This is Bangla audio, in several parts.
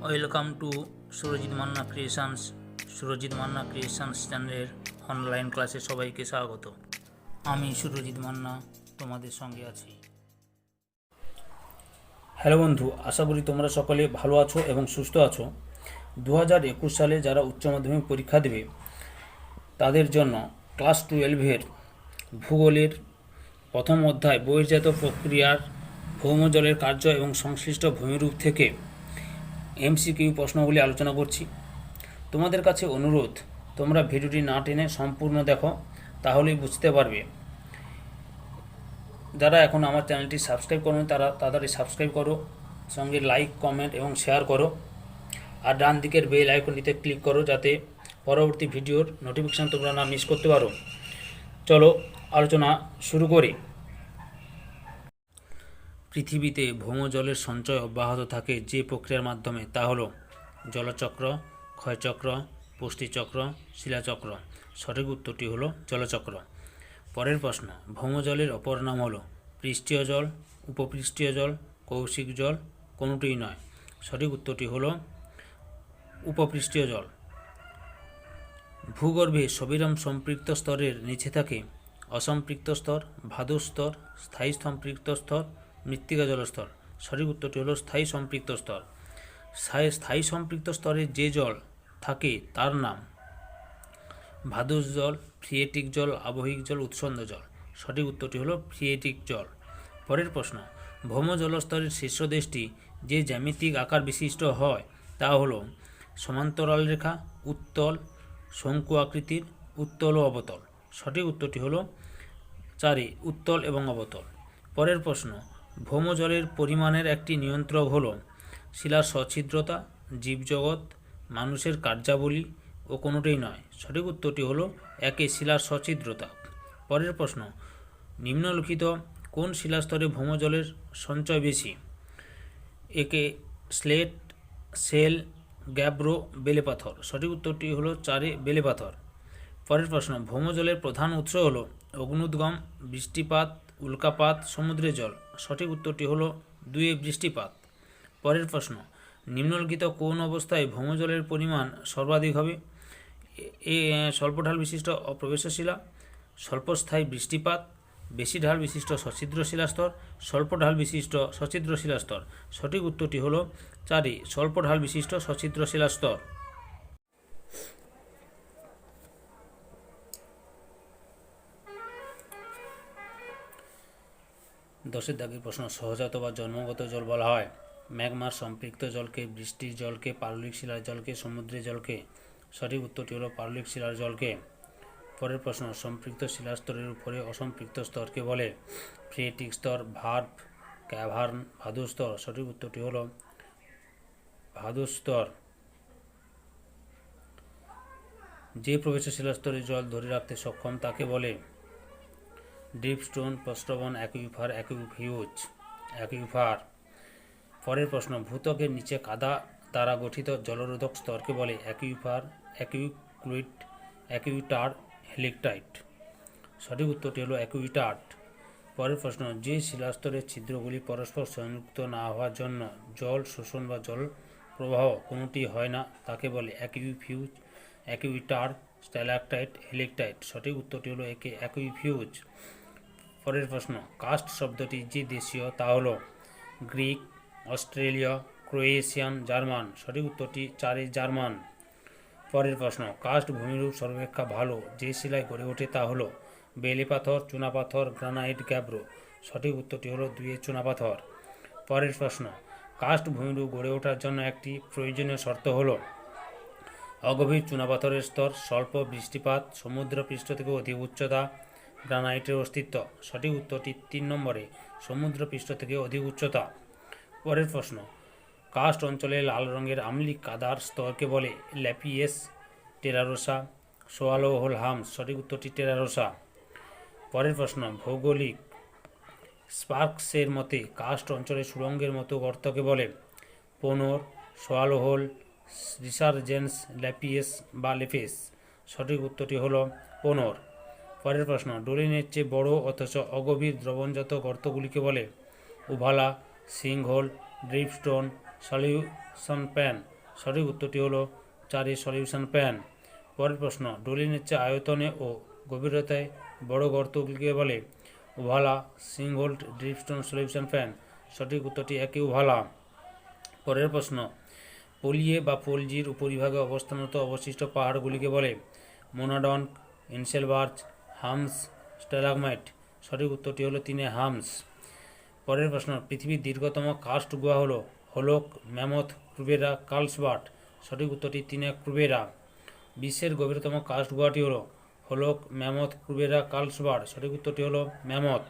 Welcome to Surajit Manna creations. Surajit Manna creations চ্যানেলের অনলাইন ক্লাসে সবাইকে স্বাগত। আমি সুরজিৎ মান্না তোমাদের সঙ্গে আছি। হ্যালো বন্ধু, আশা করি তোমরা সকলে ভালো আছো এবং সুস্থ আছো। 2021 সালে যারা উচ্চ মাধ্যমিক পরীক্ষা দেবে তাদের জন্য ক্লাস 12-এর ভূগোলের প্রথম অধ্যায় বহির্জাত প্রক্রিয়ার ভৌমজলের কার্য এবং সংশ্লিষ্ট ভূমিরূপ থেকে এমসিকিউ প্রশ্নগুলি আলোচনা করছি। তোমাদের কাছে অনুরোধ, তোমরা ভিডিওটি না টেনে সম্পূর্ণ দেখো, তাহলেই বুঝতে পারবে। যারা এখন আমার চ্যানেলটি সাবস্ক্রাইব করো তারা তাড়াতাড়ি সাবস্ক্রাইব করো, সঙ্গে লাইক, কমেন্ট এবং শেয়ার করো। আর ডান দিকের বেল আইকনটিতে ক্লিক করো যাতে পরবর্তী ভিডিওর নোটিফিকেশান তোমরা না মিস করতে পারো। চলো আলোচনা শুরু করি। পৃথিবীতে ভৌমজলের সঞ্চয় অব্যাহত থাকে যে প্রক্রিয়ার মাধ্যমে, তা হলো জলচক্র, ক্ষয়চক্র, পুষ্টিচক্র, শিলাচক্র। সঠিক উত্তরটি হলো জলচক্র। পরের প্রশ্ন, ভৌমজলের অপর নাম হলো পৃষ্ঠীয় জল, উপপৃষ্ঠীয় জল, কৌশিক জল, কোনোটিই নয়। সঠিক উত্তরটি হলো উপপৃষ্ঠীয় জল। ভূগর্ভে সবিরাম সম্পৃক্ত স্তরের নিচে থাকে অসম্পৃক্ত স্তর, ভাদুর স্তর, স্থায়ী সম্পৃক্ত স্তর, মৃত্তিকা জলস্তর। সঠিক উত্তরটি হলো স্থায়ী সম্পৃক্ত স্তর। স্থায়ী সম্পৃক্ত স্তরে যে জল থাকে তার নাম ভাদুর জল, ফ্রিয়েটিক জল, আবহিক জল, উৎসন্দ জল। সঠিক উত্তরটি হলো ফ্রিয়েটিক জল। পরের প্রশ্ন, ভৌম জলস্তরের শীর্ষদেশটি যে জ্যামিতিক আকার বিশিষ্ট হয় তা হলো সমান্তরাল রেখা, উত্তল, শঙ্কু আকৃতির, উত্তল ও অবতল। সঠিক উত্তরটি হলো 4, উত্তল এবং অবতল। পরের প্রশ্ন, ভৌমজলের পরিমাণের একটি নিয়ন্ত্রক হলো শিলার সছিদ্রতা, জীবজগৎ, মানুষের কার্যাবলী ও কোনোটাই নয়। সঠিক উত্তরটি হলো 1, শিলার সছিদ্রতা। পরের প্রশ্ন, নিম্নলিখিত কোন শিলাস্তরে ভৌমজলের সঞ্চয় বেশি? 1, স্লেট, শেল, গ্যাব্রো, বেলে পাথর। সঠিক উত্তরটি হলো 4, বেলে পাথর। পরের প্রশ্ন, ভৌমজলের প্রধান উৎস হলো অগ্নুদ্গম, বৃষ্টিপাত, উল্কাপাত, সমুদ্রের জল। সঠিক উত্তরটি হলো 2, বৃষ্টিপাত। পরের প্রশ্ন, নিম্নলিখিত কোন অবস্থায় ভৌমজলের পরিমাণ সর্বাধিক হবে? স্বল্প ঢাল বিশিষ্ট অপ্রবেশ্য শিলা, স্বল্পস্থায়ী বৃষ্টিপাত, বেশি ঢাল বিশিষ্ট সছিদ্র শিলাস্তর, স্বল্প ঢাল বিশিষ্ট সছিদ্র শিলাস্তর। সঠিক উত্তরটি হলো 4, স্বল্প ঢাল বিশিষ্ট সছিদ্র শিলাস্তর। 10 দাগের প্রশ্ন, সহজাত বা জন্মগত জল বলা হয় ম্যাগমার সম্পৃক্ত জলকে, বৃষ্টির জলকে, পাললিক শিলার জলকে, সমুদ্রের জলকে। সঠিক উত্তরটি হলো পাললিক শিলার জলকে। পরের প্রশ্ন, সম্পৃক্ত শিলাস্তরের উপরে অসম্পৃক্ত স্তরকে বলে ফ্রিয়েটিক স্তর, ভার্ভ, ক্যাভার্ন, ভাদুর স্তর। সঠিক উত্তরটি হলো ভাদুর স্তর। যে প্রবেশ শিলাস্তরের জল ধরে রাখতে সক্ষম তাকে বলে ড্রিপস্টোন, প্রস্রবণ, অ্যাকুইফার, অ্যাকুইফার। পরের প্রশ্ন, ভূত্বকের নিচে কাদা দ্বারা গঠিত জলরোধক স্তরকে বলে অ্যাকুইফার, অ্যাকুইক্লুইড, অ্যাকুইটার, হেলিকটাইট। সঠিক উত্তরটি হলো অ্যাকুইটার্ট। পরের প্রশ্ন, যে শিলাস্তরের ছিদ্রগুলি পরস্পর সংযুক্ত না হওয়ার জন্য জল শোষণ বা জল প্রবাহ কোনোটি হয় না তাকে বলে অ্যাকুইফিউজ, অ্যাকুইটার, স্ট্যালাকটাইট, হেলিকটাইট। সঠিক উত্তরটি হলো অ্যাকুইফিউজ। পরের প্রশ্ন, কাস্ট শব্দটি যে দেশীয় তা হলো গ্রিক, অস্ট্রেলীয়, ক্রোয়েশিয়ান, জার্মান। সঠিক উত্তরটি 4, জার্মান। পরের প্রশ্ন, কাস্ট ভূমিরূপ সর্বাপেক্ষা ভালো যে শিলায় গড়ে ওঠে তা হলো বেলে পাথর, চুনাপাথর, গ্রানাইট, গ্যাব্রো। সঠিক উত্তরটি হলো 2, চুনাপাথর। পরের প্রশ্ন, কাস্ট ভূমিরূপ গড়ে ওঠার জন্য একটি প্রয়োজনীয় শর্ত হলো অগভীর চুনাপাথরের স্তর, স্বল্প বৃষ্টিপাত, সমুদ্র পৃষ্ঠ থেকে অধিক উচ্চতা, গ্রানাইটের অস্তিত্ব। সঠিক উত্তরটি 3 নম্বরে, সমুদ্র পৃষ্ঠ থেকে অধিক উচ্চতা। পরের প্রশ্ন, কাস্ট অঞ্চলে লাল রঙের আম্লিক কাদার স্তরকে বলে ল্যাপিয়েস, টেরারোসা, সোয়ালো হোল হামস। সঠিক উত্তরটি টেরারোসা। পরের প্রশ্ন, ভৌগোলিক স্পার্কসের মতে কাস্ট অঞ্চলে সুড়ঙ্গের মতো গর্তকে বলে পোনর, সোয়ালো হোল, রিসার্জেন্স, ল্যাপিয়েস বা লেপেস। সঠিক উত্তরটি হলো পোনর। পরের প্রশ্ন, ডোলিনের চেয়ে বড় অথচ অগভীর দ্রবণজাত গর্তগুলিকে বলে উভালা, সিঙ্কহোল, ড্রিপস্টোন, সলিউশন প্যান। সঠিক উত্তরটি হলো 4 সলিউশন প্যান। পরের প্রশ্ন, ডোলিনের চেয়ে আয়তনে ও গভীরতায় বড় গর্তগুলিকে বলে ওভালা, সিঙ্গহোল, ড্রিপস্টোন, সলিউশন প্যান। সঠিক উত্তরটি একই ওভালা। পরের প্রশ্ন, পলিয়ে বা পলজির উপরিভাগে অবস্থানরত অবশিষ্ট পাহাড়গুলিকে বলে মোনাডন, ইনসেলবার্চ, হামস, স্ট্যালাগমাইট। সঠিক উত্তরটি হলো 3 হামস। পরের প্রশ্ন, পৃথিবীর দীর্ঘতম কাস্ট গুহা হলো হোলক, ম্যামথ, ক্রুবেরা, কার্লসবার্ট। সঠিক উত্তরটি 3 ক্রুবেরা। বিশ্বের গভীরতম কাস্ট গুহাটি হলো হোলক, ম্যামথ, ক্রুবেরা, কার্লসবার্ট। সঠিক উত্তরটি হলো ম্যামথ।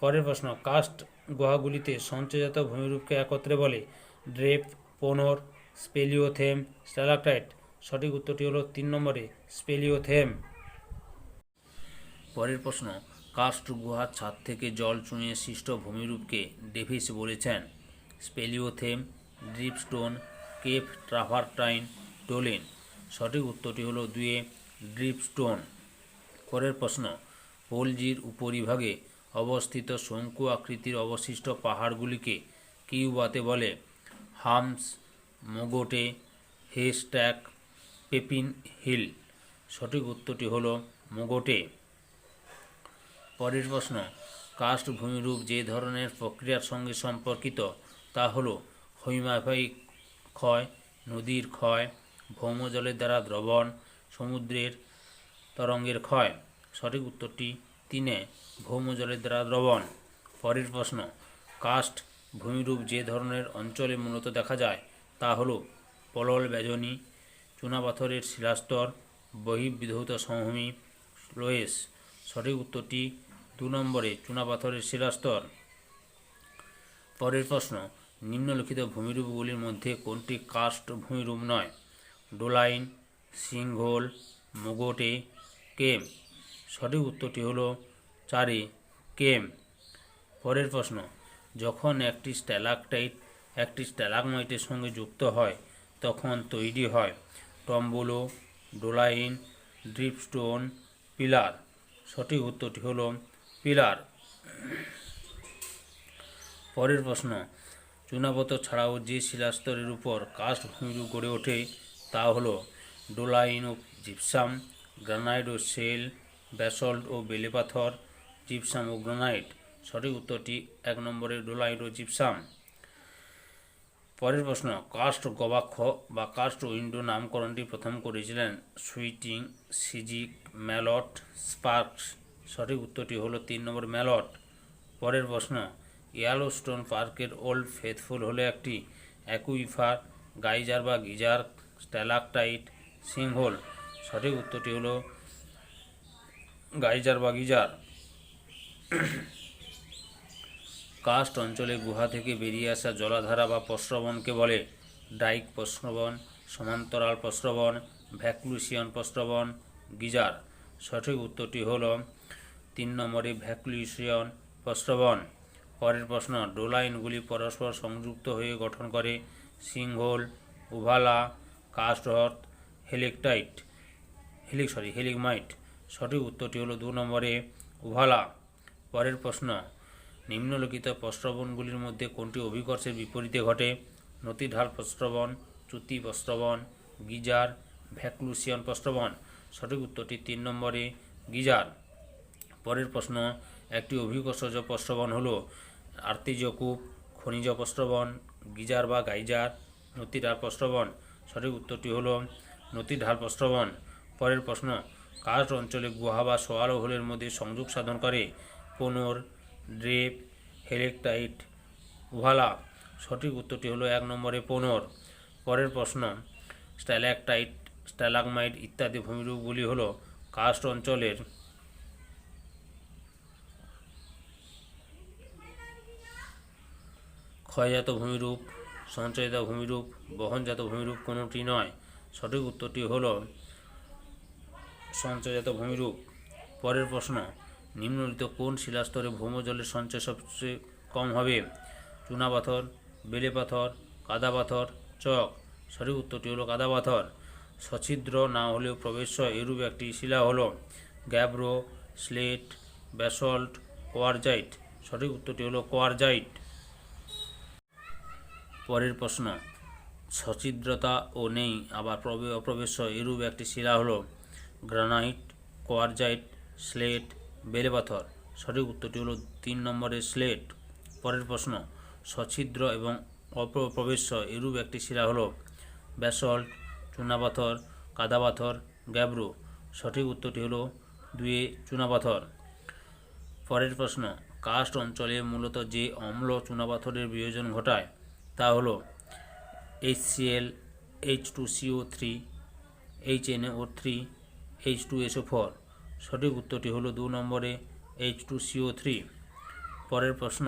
পরের প্রশ্ন, কাস্ট গুহাগুলিতে সঞ্চয়জাত ভূমিরূপকে একত্রে বলে ড্রেপ, পোনর, স্পেলিওথেম, স্ট্যালাকটাইট। সঠিক উত্তরটি হলো 3 নম্বরে স্পেলিওথেম। পরের প্রশ্ন, কাস্ট গুহার ছাদ থেকে জল চুঁইয়ে সৃষ্ট ভূমিরূপকে ডেভিস বলেছেন স্পেলিওথেম, ড্রিপস্টোন, কেপ ট্রাভারটাইন, ডোলিন। সঠিক উত্তরটি হলো 2 ড্রিপস্টোন। পরের প্রশ্ন, পলজির উপরিভাগে অবস্থিত শঙ্কু আকৃতির অবশিষ্ট পাহাড়গুলিকে কিউবাতে বলে হামস, মোগোটে, হেস্ট্যাক, পেপিন হিল। সঠিক উত্তরটি হলো মোগোটে। পরের প্রশ্ন, কাস্ট ভূমিরূপ যে ধরনের প্রক্রিয়ার সঙ্গে সম্পর্কিত তা হল হৈমাভাবিক ক্ষয়, নদীর ক্ষয়, ভৌমজলের দ্বারা দ্রবণ, সমুদ্রের তরঙ্গের ক্ষয়। সঠিক উত্তরটি 3 ভৌমজলের দ্বারা দ্রবণ। পরের প্রশ্ন, কাস্ট ভূমিরূপ যে ধরনের অঞ্চলে মূলত দেখা যায় তা হল পলল বেজনি, চুনাপাথরের শিলাস্তর, বহির্বিধৌত সমভূমি, লোয়েস। সঠিক উত্তরটি 2 নম্বরে চুনাপাথরের শিলাস্তর। পরের প্রশ্ন, নিম্নলিখিত ভূমিরূপগুলির মধ্যে কোনটি কাস্ট ভূমিরূপ নয়? ডোলাইন, সিঙ্কহোল, মোগোটে, কেম। সঠিক উত্তরটি হলো 4 কেম। পরের প্রশ্ন, যখন একটি স্ট্যালাকটাইট একটি স্ট্যালাগমাইটের সঙ্গে যুক্ত হয় তখন তৈরি হয় টম্বোলো, ডোলাইন, ড্রিপস্টোন, পিলার। সঠিক উত্তরটি হলো পিলার। পরের প্রশ্ন, চুনাপাথর ছাড়াও যে শিলাস্তরের উপর কাস্ট ভূমিরূপ গড়ে ওঠে তা হল ডোলাইন ও জিপসাম, গ্রানাইট ও শেল, ব্যাসল্ট ও বেলে পাথর, জিপসাম ও গ্রানাইট। সঠিক উত্তরটি 1 নম্বরে ডোলাইট ও জিপসাম। পরের প্রশ্ন, কাস্ট গবাক্ষ বা কাস্ট উইন্ডো নামকরণটি প্রথম করেছিলেন সুইটিং, সিজিক, ম্যালট, স্পার্কস। সঠিক উত্তরটি হলো 3 নম্বর ম্যালট। পরের প্রশ্ন, ইয়েলোস্টোন পার্কের ওল্ড ফেথফুল হলো একটি অ্যাকুইফার, গাইজার বা গিজার, স্ট্যালাকটাইট, সিঙ্কহোল। সঠিক উত্তরটি হলো গাইজার বা গিজার। কাস্ট অঞ্চলে গুহা থেকে বেরিয়ে আসা জলাধারা বা প্রস্রবণকে বলে ডাইক প্রস্রবণ, সমান্তরাল প্রস্রবণ, ভ্যাকলুসিয়ন প্রস্রবণ, গিজার। সঠিক উত্তরটি হল 3 নম্বরে ভ্যাকলুসিয়ন প্রস্রবণ। পরের প্রশ্ন, ডোলাইনগুলি পরস্পর সংযুক্ত হয়ে গঠন করে সিঙ্কহোল, উভালা, কাস্ট হ্রদ, হেলিগমাইট। সঠিক উত্তরটি হলো 2 নম্বরে উভালা। পরের প্রশ্ন, নিম্নলিখিত প্রস্রবণগুলির মধ্যে কোনটি অভিকর্ষের বিপরীতে ঘটে? নতিঢাল প্রস্রবণ, চ্যুতি প্রস্রবণ, গিজার, ভ্যাকলুসিয়ন প্রস্রবণ। সঠিক উত্তরটি 3 নম্বরে গিজার। পরের প্রশ্ন, একটি অভিকর্ষজ প্রস্রবণ হল আর্তেজকূপ, খনিজ প্রস্রবণ, গিজার বা গাইজার, নতিঢাল প্রস্রবণ। সঠিক উত্তরটি হল নতিঢাল প্রস্রবণ। পরের প্রশ্ন, কাস্ট অঞ্চলে গুহা বা সোয়ালো হোলের মধ্যে সংযোগ সাধন করে পোনর, ড্রেপ, হেলেকটাইট, উভালা। সঠিক উত্তরটি হলো 1 নম্বরে পোনর। পরের প্রশ্ন, স্ট্যালাকটাইট, স্ট্যালাগমাইট ইত্যাদি ভূমিরূপগুলি হল কাস্ট অঞ্চলের ক্ষয়জাত ভূমিরূপ, সঞ্চয়িত ভূমিরূপ, বহনজাত ভূমিরূপ কোনোটি নয়। সঠিক উত্তরটি হল সঞ্চয়জাত ভূমিরূপ। পরের প্রশ্ন, নিম্নলিখিত কোন শিলাস্তরে ভৌমজলের সঞ্চয় সবচেয়ে কম হবে? চুনাপাথর, বেলে পাথর, কাদা পাথর, চক। সঠিক উত্তরটি হলো কাদা পাথর। সছিদ্র না হলেও প্রবেশ্য এরূপ একটি শিলা হল গ্যাব্রো, স্লেট, ব্যাসল্ট, কোয়ারজাইট। সঠিক উত্তরটি হলো কোয়ারজাইট। পরের প্রশ্ন, সছিদ্রতা ও নেই, আবার অপ্রবেশ্য এরূপ একটি শিলা হলো গ্রানাইট, কোয়ারজাইট, স্লেট, বেলে পাথর। সঠিক উত্তরটি হলো 3 নম্বরের স্লেট। পরের প্রশ্ন, সছিদ্র এবং অপ্রবেশ্য এরূপ একটি শিলা হলো ব্যাসল্ট, চুনাপাথর, কাদাপাথর, গ্যাব্রো। সঠিক উত্তরটি হলো 2 চুনাপাথর। পরের প্রশ্ন, কার্স্ট অঞ্চলে মূলত যে অম্ল চুনাপাথরের বিয়োজন ঘটায় তা হলো HCl, H2CO3, HNO3, H2SO4। সঠিক উত্তরটি হলো 2 নম্বরে H2CO3। পরের প্রশ্ন,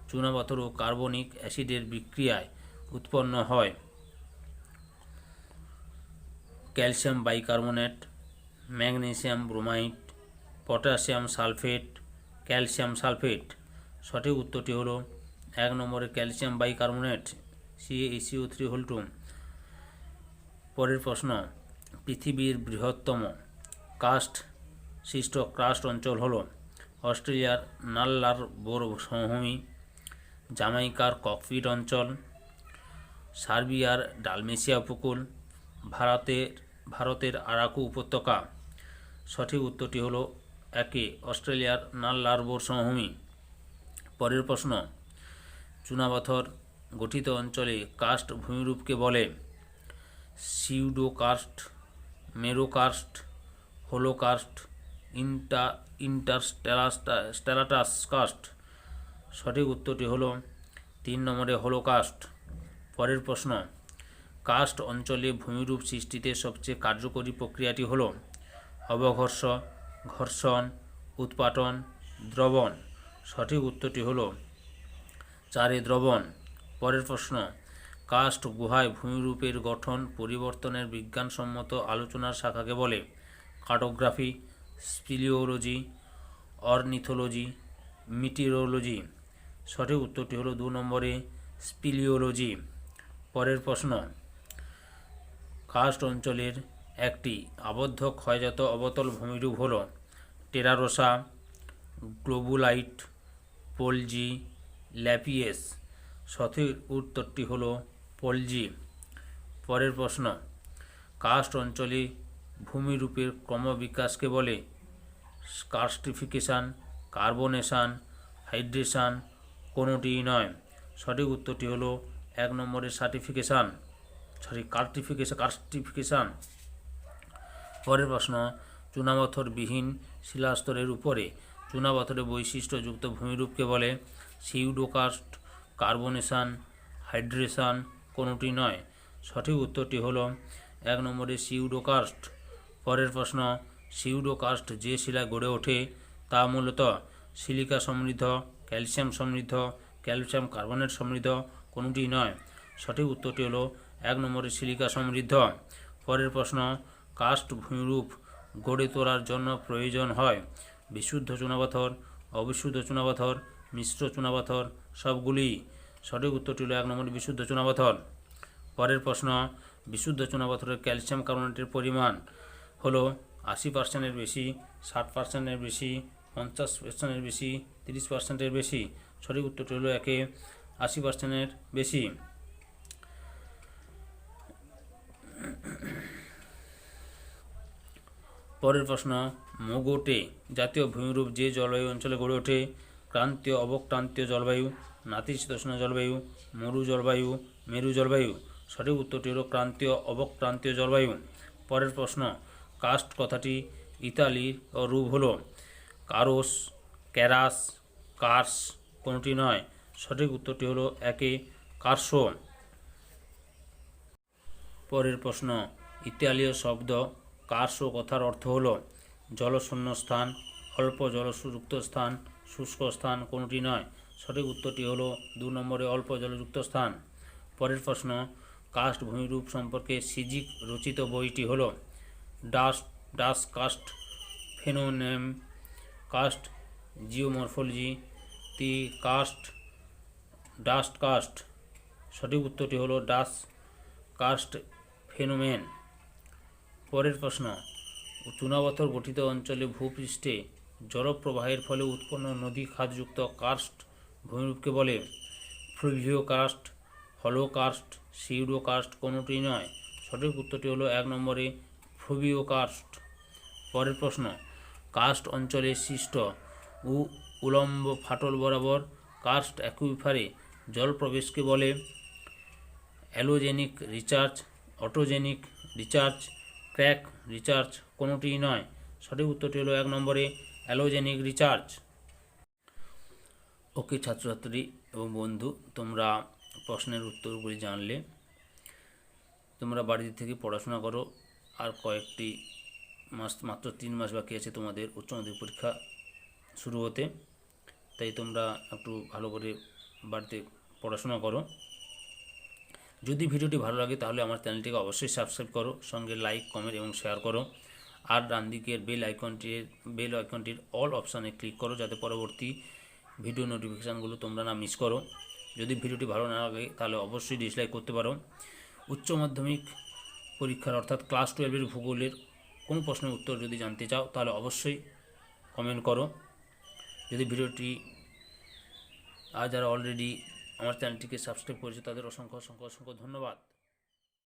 চুনাপাথর ও কার্বনিক অ্যাসিডের বিক্রিয়ায় উৎপন্ন হয় calcium bicarbonate, magnesium bromide, potassium sulphate, calcium sulphate. সঠিক উত্তরটি হলো 1 নম্বরে ক্যালসিয়াম বাইকার্বনেট, CaCO3 2। পরের প্রশ্ন, পৃথিবীর বৃহত্তম কাস্ট সৃষ্ট কাস্ট অঞ্চল হল অস্ট্রেলিয়ার নাল্লারবোর সমভূমি, জামাইকার ককপিট অঞ্চল, সার্বিয়ার ডালমেসিয়া উপকূল, ভারতের আরাকু উপত্যকা। সঠিক উত্তরটি হলো 1 অস্ট্রেলিয়ার নাল্লারবোর সমভূমি। পরের প্রশ্ন, চুনাপাথর গঠিত অঞ্চলে কাস্ট ভূমিরূপকে বলে সিউডোকার্স্ট, মেরোকার্স্ট, হোলোকার্স্ট, ইন্টারস্ট্যালাটাস কাস্ট। সঠিক উত্তরটি হলো 3 নম্বরে হোলোকাস্ট। পরের প্রশ্ন, কাস্ট অঞ্চলে ভূমিরূপ সৃষ্টিতে সবচেয়ে কার্যকরী প্রক্রিয়াটি হলো অবঘর্ষ, ঘর্ষণ, উৎপাটন, দ্রবণ। সঠিক উত্তরটি হলো 4 দ্রবণ। পরের প্রশ্ন, কাস্ট গুহায় ভূমিরূপের গঠন পরিবর্তনের বিজ্ঞানসম্মত আলোচনার শাখাকে বলে কার্টোগ্রাফি, স্পিলিওলজি, অর্নিথোলজি, মিটিওরোলজি। সঠিক উত্তরটি হলো 2 নম্বরে স্পিলিওলজি। পরের প্রশ্ন, কাস্ট অঞ্চলের একটি আবদ্ধ ক্ষয়জাত অবতল ভূমিরূপ হল টেরারোসা, গ্লোবুলাইট, পোলজি, ল্যাপিয়েস। সঠিক উত্তরটি হল পোলজি। পরের প্রশ্ন, কাস্ট অঞ্চলে ভূমিরূপের ক্রমবিকাশকে বলে কার্স্টিফিকেশন, কার্বনেশন, হাইড্রেশন, কোনোটিই নয়। সঠিক উত্তরটি হল 1 নম্বরের কার্স্টিফিকেশন। পরের প্রশ্ন, চুনাপাথরবিহীন শিলাস্তরের উপরে চুনাপাথরের বৈশিষ্ট্যযুক্ত ভূমিরূপকে বলে সিউডোকার্স্ট, কার্বনেশন, হাইড্রেশন, কোনোটি নয়। সঠিক উত্তরটি হল 1 নম্বরে সিউডোকার্স্ট। পরের প্রশ্ন, সিউডোকার্স্ট যে শিলায় গড়ে ওঠে তা মূলত সিলিকা সমৃদ্ধ, ক্যালসিয়াম সমৃদ্ধ, ক্যালসিয়াম কার্বনেট সমৃদ্ধ, কোনোটি নয়। সঠিক উত্তরটি হলো 1 নম্বরে সিলিকা সমৃদ্ধ। পরের প্রশ্ন, কাস্ট ভূমিরূপ গড়ে তোলার জন্য প্রয়োজন হয় বিশুদ্ধ চুনাপাথর, অবিশুদ্ধ চুনাপাথর, মিশ্র চুনাপাথর, সবগুলি। সঠিক উত্তরটি হলো 1 নম্বরে বিশুদ্ধ চুনাপাথর। পরের প্রশ্ন, বিশুদ্ধ চুনাপাথরের ক্যালসিয়াম কার্বনেটের পরিমাণ হলো 80%-এর বেশি, 60%-এর বেশি, 50%-এর বেশি, 30%-এর বেশি। সঠিক উত্তরটি হলো 1 80%-এর বেশি। পরের প্রশ্ন, মোগোটে জাতীয় ভূমিরূপ যে জলবায়ু অঞ্চলে গড়ে ওঠে ক্রান্তীয়, অবক্রান্তীয় জলবায়ু, নাতিশীতোষ্ণ জলবায়ু, মরু জলবায়ু, মেরু জলবায়ু। সঠিক উত্তরটি হলো ক্রান্তীয়, অবক্রান্তীয় জলবায়ু। পরের প্রশ্ন, কাস্ট কথাটি ইতালির রূপ হলো কারোস, ক্যারাস, কার্স, কোনোটি নয়। সঠিক উত্তরটি হলো 1 কার্সো। পরের প্রশ্ন, ইতালীয় শব্দ কার্সো কথার অর্থ হলো জলশূন্য স্থান, অল্প জলযুক্ত স্থান, শুষ্ক স্থান, কোনোটি নয়। সঠিক উত্তরটি হলো 2 নম্বরে অল্প জলযুক্ত স্থান। পরের প্রশ্ন, কাস্ট ভূমিরূপ সম্পর্কে সিজিক রচিত বইটি হলো ডাস কাস্ট ফেনোমেনন, কাস্ট জিওমরফোলজি, দি ডাস্ট কাস্ট। সঠিক উত্তরটি হলো ডাস কাস্ট ফেনোমেন। পরের প্রশ্ন, চুনাপাথর গঠিত অঞ্চলে ভূপৃষ্ঠে জলপ্রবাহের ফলে উৎপন্ন নদী খাতযুক্ত কার্স্ট ভূমিরূপকে বলে ফ্লুভিও কার্স্ট, হলোকাস্ট, সিউডোকাস্ট কোনোটি নয়। সঠিক উত্তরটি হলো 1 নম্বরে ফ্লুভিওকাস্ট। পরের প্রশ্ন, কার্স্ট অঞ্চলে সৃষ্ট উলম্ব ফাটল বরাবর কার্স্ট অ্যাকুইফারে জল প্রবেশকে বলে allogenic recharge, autogenic recharge, crack recharge কোনোটিই নয়। সঠিক উত্তরটি হলো 1 নম্বরে অ্যালোজেনিক রিচার্জ। ওকে ছাত্রছাত্রী এবং বন্ধু, তোমরা প্রশ্নের উত্তরগুলি জানলে। তোমরা বাড়িতে থেকে পড়াশোনা করো। আর কয়েকটি মাস, মাত্র 3 মাস বাকি আছে তোমাদের উচ্চ মাধ্যমিক পরীক্ষা শুরু হতে। তাই তোমরা একটু ভালো করে বাড়িতে পড়াশোনা করো। যদি ভিডিওটি ভালো লাগে তাহলে আমার চ্যানেলটিকে অবশ্যই সাবস্ক্রাইব করো, সঙ্গে লাইক, কমেন্ট এবং শেয়ার করো। আর ডান দিকের বেল আইকনটির অল অপশানে ক্লিক করো, যাতে পরবর্তী ভিডিও নোটিফিকেশানগুলো তোমরা না মিস করো। যদি ভিডিওটি ভালো না লাগে তাহলে অবশ্যই ডিসলাইক করতে পারো। উচ্চ মাধ্যমিক পরীক্ষার অর্থাৎ ক্লাস 12-এর ভূগোলের কোনো প্রশ্নের উত্তর যদি জানতে চাও তাহলে অবশ্যই কমেন্ট করো। যদি ভিডিওটি আর যারা অলরেডি আমার চ্যানেলটিকে সাবস্ক্রাইব করেছে তাদের অসংখ্য অসংখ্য অসংখ্য ধন্যবাদ।